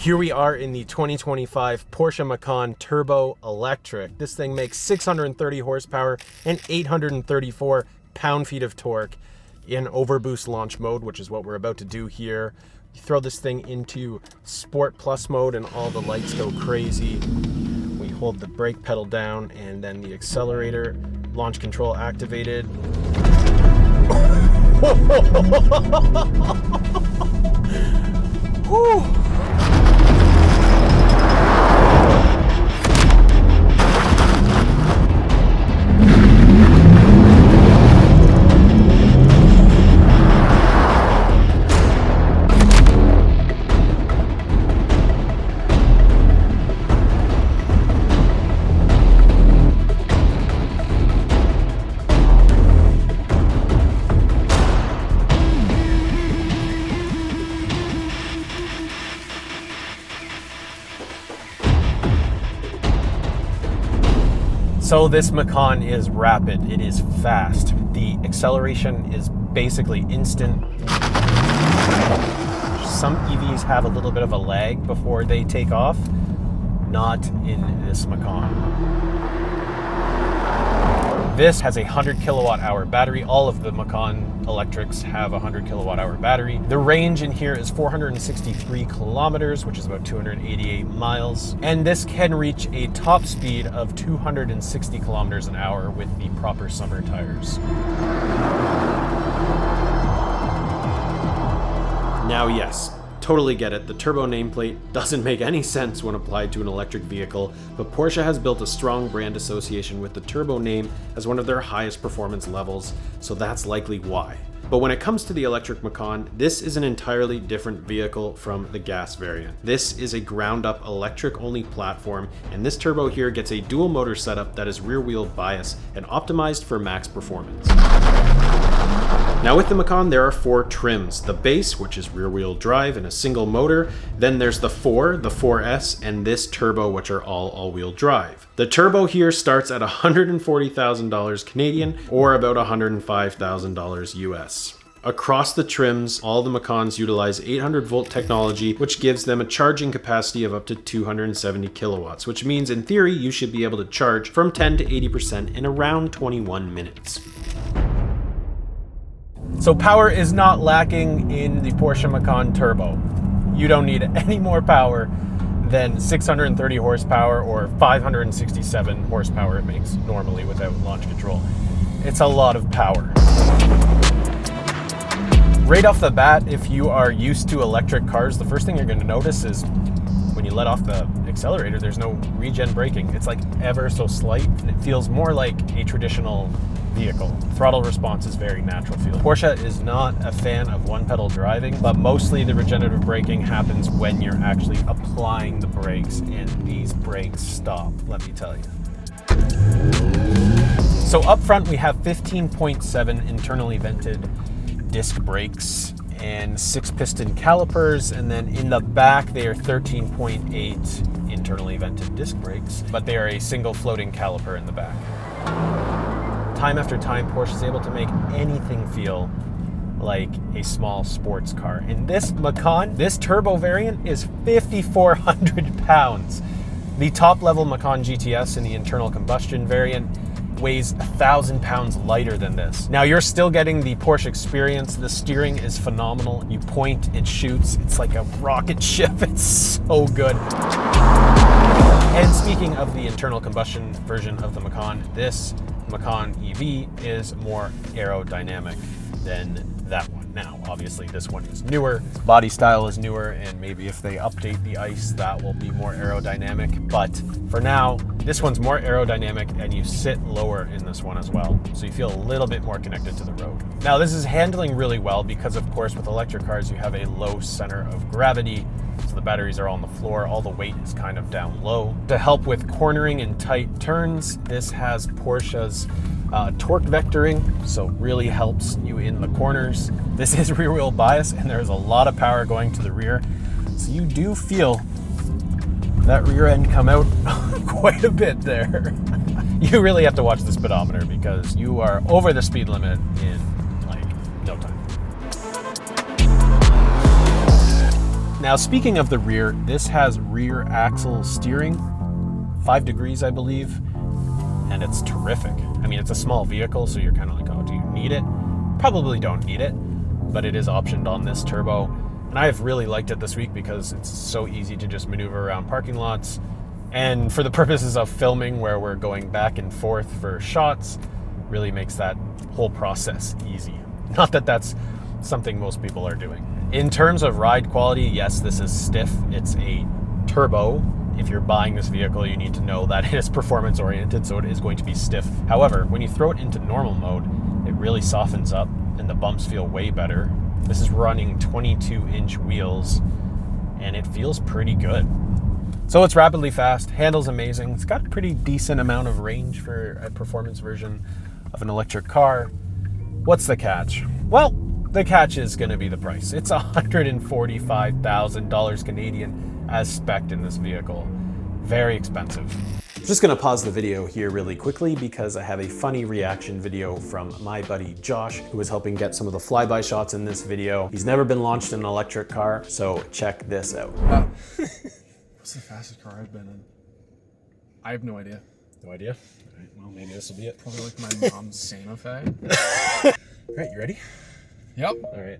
Here we are in the 2025 Porsche Macan Turbo Electric. This thing makes 630 horsepower and 834 pound-feet of torque in overboost launch mode, which is what we're about to do here. You throw this thing into Sport Plus mode and all the lights go crazy. We hold the brake pedal down and then the accelerator, launch control activated. Whew. So this Macan is rapid, it is fast. The acceleration is basically instant. Some EVs have a little bit of a lag before they take off, not in this Macan. This has a 100 kilowatt hour battery. All of the Macan electrics have a 100 kilowatt hour battery. The range in here is 463 kilometers, which is about 288 miles. And this can reach a top speed of 260 kilometers an hour with the proper summer tires. Now, yes, totally get it. The turbo nameplate doesn't make any sense when applied to an electric vehicle, but Porsche has built a strong brand association with the turbo name as one of their highest performance levels, so that's likely why. But when it comes to the electric Macan, this is an entirely different vehicle from the gas variant. This is a ground-up electric-only platform, and this turbo here gets a dual motor setup that is rear-wheel bias and optimized for max performance. Now with the Macan, there are 4 trims. The base, which is rear-wheel drive and a single motor. Then there's the 4, the 4S, and this turbo, which are all-wheel drive. The turbo here starts at $140,000 Canadian, or about $105,000 US. Across the trims, all the Macans utilize 800 volt technology, which gives them a charging capacity of up to 270 kilowatts, which means in theory, you should be able to charge from 10 to 80% in around 21 minutes. So power is not lacking in the Porsche Macan Turbo. You don't need any more power than 630 horsepower or 567 horsepower it makes normally without launch control. It's a lot of power. Right off the bat, if you are used to electric cars, the first thing you're going to notice is when you let off the accelerator, there's no regen braking. It's like ever so slight, and it feels more like a traditional vehicle. Throttle response is very natural feel. Porsche is not a fan of one-pedal driving, but mostly the regenerative braking happens when you're actually applying the brakes, and these brakes stop, let me tell you. So up front, we have 15.7 internally vented disc brakes and 6-piston calipers, and then in the back they are 13.8 internally vented disc brakes, but they are a single floating caliper in the back. Time after time, Porsche is able to make anything feel like a small sports car. In this Macan, this turbo variant is 5,400 pounds. The top level Macan GTS in the internal combustion variant weighs 1,000 pounds lighter than this. Now you're still getting the Porsche experience. The steering is phenomenal. You point, it shoots. It's like a rocket ship. It's so good. And speaking of the internal combustion version of the Macan, this Macan EV is more aerodynamic than that one. Now, obviously this one is newer, body style is newer, and maybe if they update the ICE, that will be more aerodynamic. But for now, this one's more aerodynamic, and you sit lower in this one as well, so you feel a little bit more connected to the road. Now, this is handling really well because, of course, with electric cars, you have a low center of gravity, so the batteries are on the floor, all the weight is kind of down low. To help with cornering and tight turns, this has Porsche's torque vectoring, so really helps you in the corners. This is rear wheel bias, and there's a lot of power going to the rear, so you do feel that rear end come out quite a bit there. You really have to watch the speedometer because you are over the speed limit in like no time. Now, speaking of the rear, this has rear axle steering, 5 degrees, I believe, and it's terrific. I mean, it's a small vehicle, so you're kind of like, oh, do you need it? Probably don't need it, but it is optioned on this turbo. And I've really liked it this week because it's so easy to just maneuver around parking lots. And for the purposes of filming, where we're going back and forth for shots, really makes that whole process easy. Not that that's something most people are doing. In terms of ride quality, yes, this is stiff. It's a turbo. If you're buying this vehicle, you need to know that it is performance oriented, so it is going to be stiff. However, when you throw it into normal mode, it really softens up and the bumps feel way better. This is running 22-inch wheels and it feels pretty good. So it's rapidly fast, handles amazing. It's got a pretty decent amount of range for a performance version of an electric car. What's the catch? Well, the catch is going to be the price. It's $145,000 Canadian as spec'd in this vehicle. Very expensive. I'm just going to pause the video here really quickly because I have a funny reaction video from my buddy Josh, who is helping get some of the flyby shots in this video. He's never been launched in an electric car, so check this out. What's the fastest car I've been in? I have no idea. No idea? All right, well, maybe this will be it. Probably like my mom's Santa Fe. All right, you ready? Yep. All right.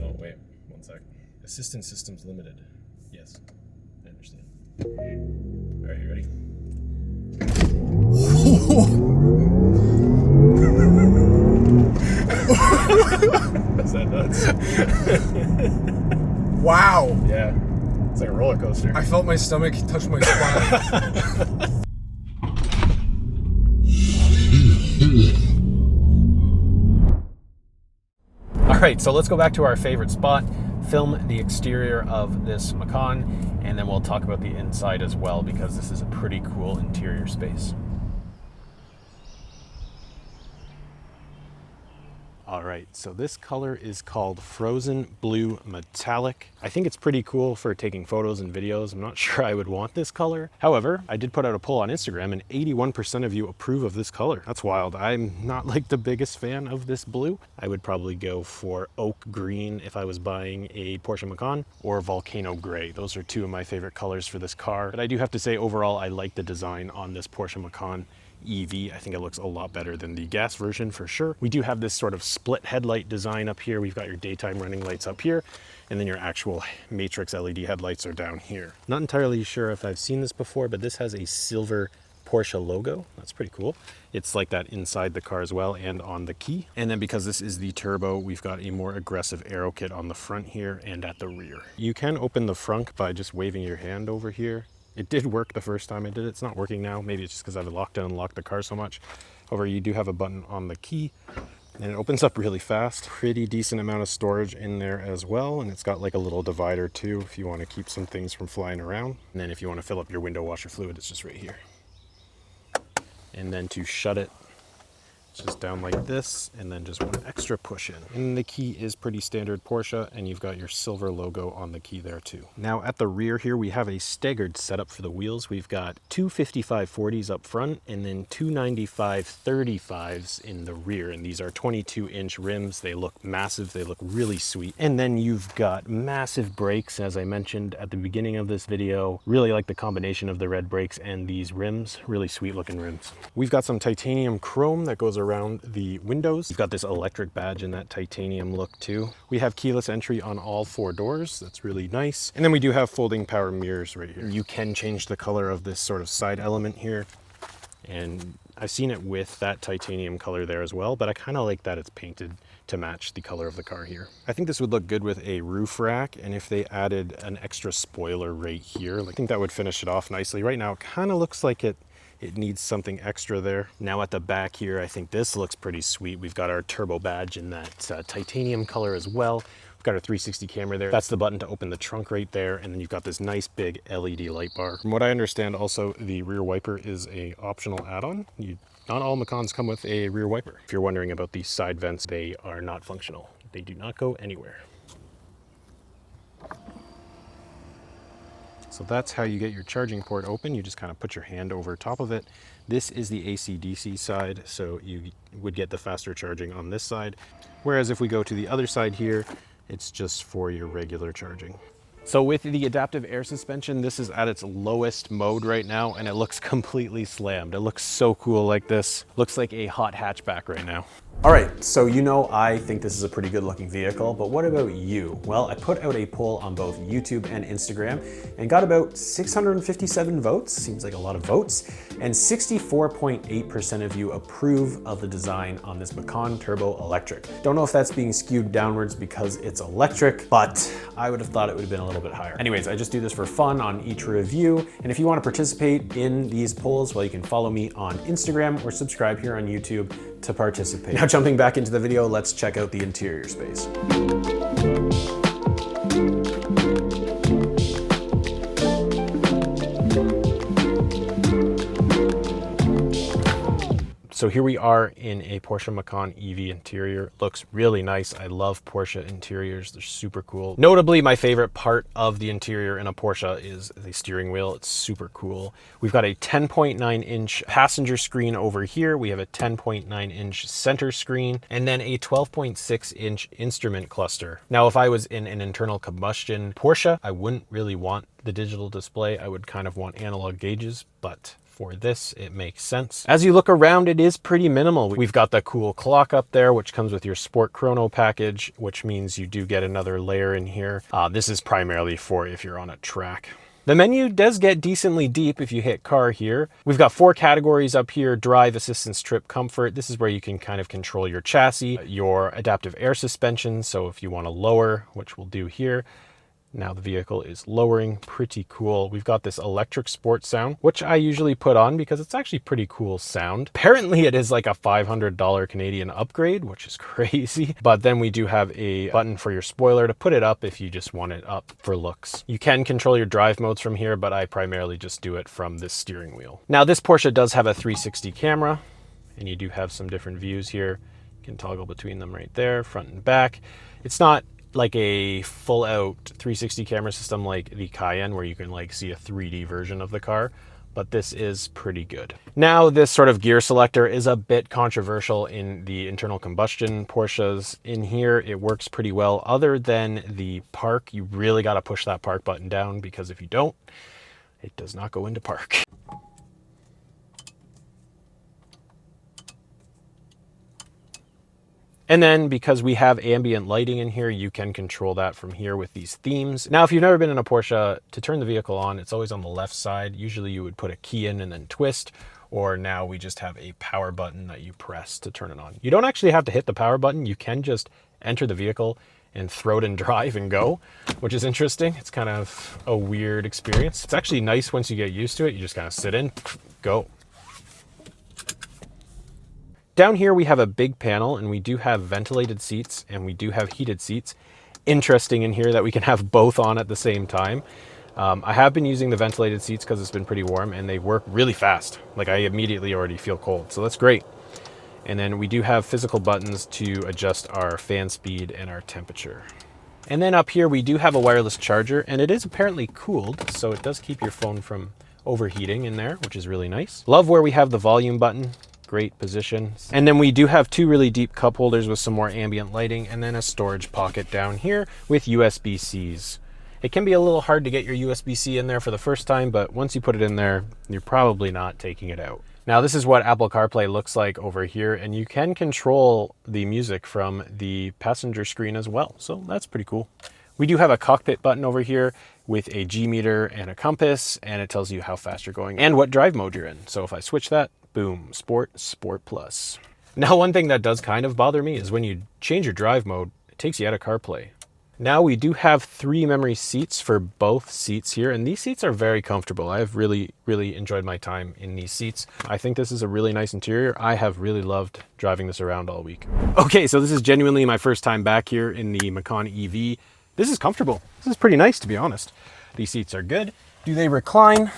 Oh, wait, 1 sec. Assistance systems limited. Yes, I understand. All right, you ready? Is that nuts? Wow. Yeah, it's like a roller coaster. I felt my stomach touch my spine. All right, so let's go back to our favorite spot, film the exterior of this Macan, and then we'll talk about the inside as well because this is a pretty cool interior space. All right, so this color is called Frozen Blue Metallic. I think it's pretty cool for taking photos and videos. I'm not sure I would want this color. However, I did put out a poll on Instagram and 81% of you approve of this color. That's wild. I'm not like the biggest fan of this blue. I would probably go for oak green if I was buying a Porsche Macan, or volcano gray. Those are two of my favorite colors for this car. But I do have to say, overall, I like the design on this Porsche Macan EV. I think it looks a lot better than the gas version for sure. We do have this sort of split headlight design up here. We've got your daytime running lights up here, and then your actual matrix LED headlights are down here. Not entirely sure if I've seen this before, but this has a silver Porsche logo. That's pretty cool. It's like that inside the car as well and on the key. And then because this is the turbo, we've got a more aggressive aero kit on the front here and at the rear. You can open the frunk by just waving your hand over here. It did work the first time I did it. It's not working now. Maybe it's just because I've locked and unlocked the car so much. However, you do have a button on the key and it opens up really fast. Pretty decent amount of storage in there as well. And it's got like a little divider too if you want to keep some things from flying around. And then if you want to fill up your window washer fluid, it's just right here. And then to shut it, it's just down like this, and then just one extra push in. And the key is pretty standard Porsche, and you've got your silver logo on the key there too. Now at the rear here, we have a staggered setup for the wheels. We've got two 55/40s up front, and then two 95/35s in the rear. And these are 22-inch rims. They look massive. They look really sweet. And then you've got massive brakes, as I mentioned at the beginning of this video. Really like the combination of the red brakes and these rims. Really sweet looking rims. We've got some titanium chrome that goes around the windows. You've got this electric badge in that titanium look too. We have keyless entry on all 4 doors. That's really nice. And then we do have folding power mirrors right here. You can change the color of this sort of side element here. And I've seen it with that titanium color there as well, but I kind of like that it's painted to match the color of the car here. I think this would look good with a roof rack, and if they added an extra spoiler right here, I think that would finish it off nicely. Right now, it kind of looks like it needs something extra there. Now at the back here, I think this looks pretty sweet. We've got our turbo badge in that titanium color as well. We've got our 360 camera there. That's the button to open the trunk right there. And then you've got this nice big LED light bar. From what I understand, also the rear wiper is a optional add-on. Not all Macans come with a rear wiper. If you're wondering about these side vents, they are not functional. They do not go anywhere. So that's how you get your charging port open. You just kind of put your hand over top of it. This is the AC/DC side, so you would get the faster charging on this side. Whereas if we go to the other side here, It's just for your regular charging. So with the adaptive air suspension, this is at its lowest mode right now, and it looks completely slammed. It looks so cool like this. Looks like a hot hatchback right now. All right, so you know I think this is a pretty good looking vehicle, but what about you? Well, I put out a poll on both YouTube and Instagram and got about 657 votes, seems like a lot of votes, and 64.8% of you approve of the design on this Macan Turbo Electric. Don't know if that's being skewed downwards because it's electric, but I would have thought it would have been a little bit higher. Anyways, I just do this for fun on each review, and if you want to participate in these polls, well, you can follow me on Instagram or subscribe here on YouTube to participate. Now jumping back into the video, let's check out the interior space. So here we are in a Porsche Macan EV interior. Looks really nice. I love Porsche interiors. They're super cool. Notably, my favorite part of the interior in a Porsche is the steering wheel. It's super cool. We've got a 10.9 inch passenger screen over here. We have a 10.9 inch center screen, and then a 12.6 inch instrument cluster. Now, if I was in an internal combustion Porsche, I wouldn't really want the digital display. I would kind of want analog gauges, but for this, it makes sense. As you look around, it is pretty minimal. We've got the cool clock up there, which comes with your Sport Chrono package, which means you do get another layer in here. This is primarily for if you're on a track. The menu does get decently deep if you hit car here. We've got 4 categories up here: drive, assistance, trip, comfort. This is where you can kind of control your chassis, your adaptive air suspension. So if you want to lower, which we'll do here, now the vehicle is lowering. Pretty cool. We've got this electric sport sound, which I usually put on because it's actually pretty cool sound. Apparently it is like a $500 Canadian upgrade, which is crazy. But then we do have a button for your spoiler to put it up if you just want it up for looks. You can control your drive modes from here, but I primarily just do it from this steering wheel. Now this Porsche does have a 360 camera, and you do have some different views here. You can toggle between them right there, front and back. It's not like a full out 360 camera system like the Cayenne where you can like see a 3D version of the car, but this is pretty good. Now this sort of gear selector is a bit controversial in the internal combustion Porsches. In here it works pretty well, other than the park. You really got to push that park button down, because if you don't, it does not go into park. And then because we have ambient lighting in here, you can control that from here with these themes. Now, if you've never been in a Porsche, to turn the vehicle on, it's always on the left side. Usually you would put a key in and then twist, or now we just have a power button that you press to turn it on. You don't actually have to hit the power button. You can just enter the vehicle and throw it in drive and go, which is interesting. It's kind of a weird experience. It's actually nice once you get used to it. You just kind of sit in, go. Down here we have a big panel, and we do have ventilated seats and we do have heated seats. Interesting in here that we can have both on at the same time. I have been using the ventilated seats because it's been pretty warm, and they work really fast. Like, I immediately already feel cold, so that's great. And then we do have physical buttons to adjust our fan speed and our temperature. And then up here we do have a wireless charger, and it is apparently cooled, so it does keep your phone from overheating in there, which is really nice. Love where we have the volume button. Great position. And then we do have 2 really deep cup holders with some more ambient lighting, and then a storage pocket down here with USB-Cs. It can be a little hard to get your USB-C in there for the first time, but once you put it in there, you're probably not taking it out. Now this is what Apple CarPlay looks like over here, and you can control the music from the passenger screen as well, so that's pretty cool. We do have a cockpit button over here with a G meter and a compass, and it tells you how fast you're going and what drive mode you're in. So if I switch that, boom, Sport, Sport Plus. Now, one thing that does kind of bother me is when you change your drive mode, it takes you out of CarPlay. Now we do have 3 memory seats for both seats here, and these seats are very comfortable. I've really enjoyed my time in these seats. I think this is a really nice interior. I have really loved driving this around all week. Okay, so this is genuinely my first time back here in the Macan EV. This is comfortable. This is pretty nice, to be honest. These seats are good. Do they recline?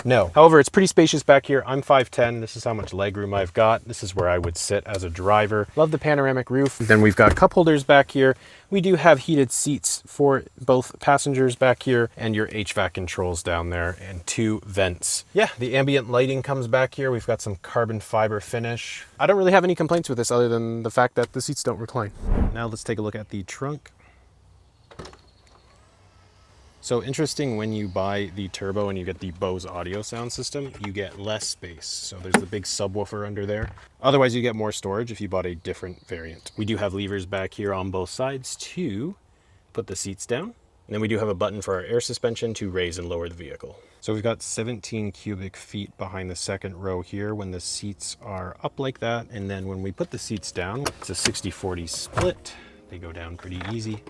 No. However, it's pretty spacious back here. I'm 5'10". This is how much legroom I've got. This is where I would sit as a driver. Love the panoramic roof. Then we've got cup holders back here. We do have heated seats for both passengers back here and your HVAC controls down there and 2 vents. Yeah, the ambient lighting comes back here. We've got some carbon fiber finish. I don't really have any complaints with this other than the fact that the seats don't recline. Now let's take a look at the trunk. So interesting, when you buy the Turbo and you get the Bose audio sound system, you get less space. So there's the big subwoofer under there. Otherwise, you get more storage if you bought a different variant. We do have levers back here on both sides to put the seats down. And then we do have a button for our air suspension to raise and lower the vehicle. So we've got 17 cubic feet behind the second row here when the seats are up like that. And then when we put the seats down, it's a 60-40 split. They go down pretty easy.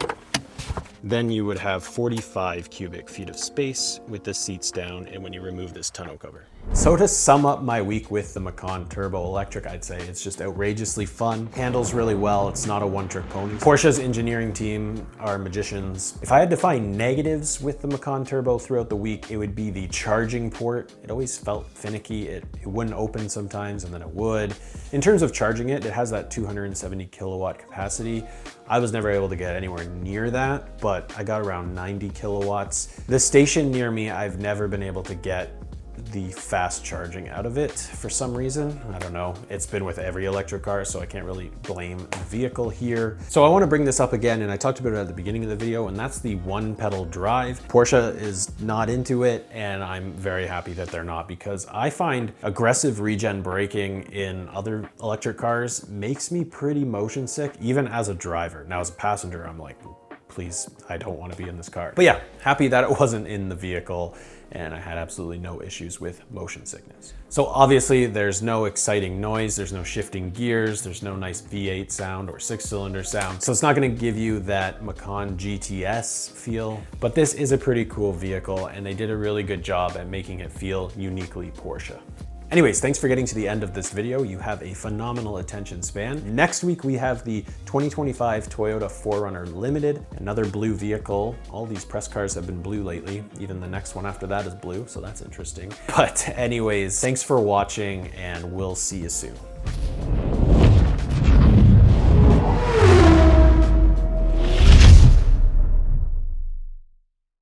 Then you would have 45 cubic feet of space with the seats down and when you remove this tonneau cover. So to sum up my week with the Macan Turbo Electric, I'd say it's just outrageously fun, handles really well, it's not a one-trick pony. Porsche's engineering team are magicians. If I had to find negatives with the Macan Turbo throughout the week, it would be the charging port. It always felt finicky. It wouldn't open sometimes and then it would. In terms of charging it, it has that 270 kilowatt capacity. I was never able to get anywhere near that, but I got around 90 kilowatts. The station near me, I've never been able to get the fast charging out of it for some reason. I don't know. It's been with every electric car, so I can't really blame the vehicle here. So I want to bring this up again, and I talked about it at the beginning of the video, and that's the one pedal drive. Porsche is not into it, and I'm very happy that they're not, because I find aggressive regen braking in other electric cars makes me pretty motion sick, even as a driver. Now as a passenger, I'm like, please, I don't want to be in this car. But yeah, happy that it wasn't in the vehicle and I had absolutely no issues with motion sickness. So obviously there's no exciting noise, there's no shifting gears, there's no nice V8 sound or 6-cylinder sound. So it's not gonna give you that Macan GTS feel, but this is a pretty cool vehicle and they did a really good job at making it feel uniquely Porsche. Anyways, thanks for getting to the end of this video. You have a phenomenal attention span. Next week, we have the 2025 Toyota 4Runner Limited, another blue vehicle. All these press cars have been blue lately. Even the next one after that is blue, so that's interesting. But anyways, thanks for watching and we'll see you soon.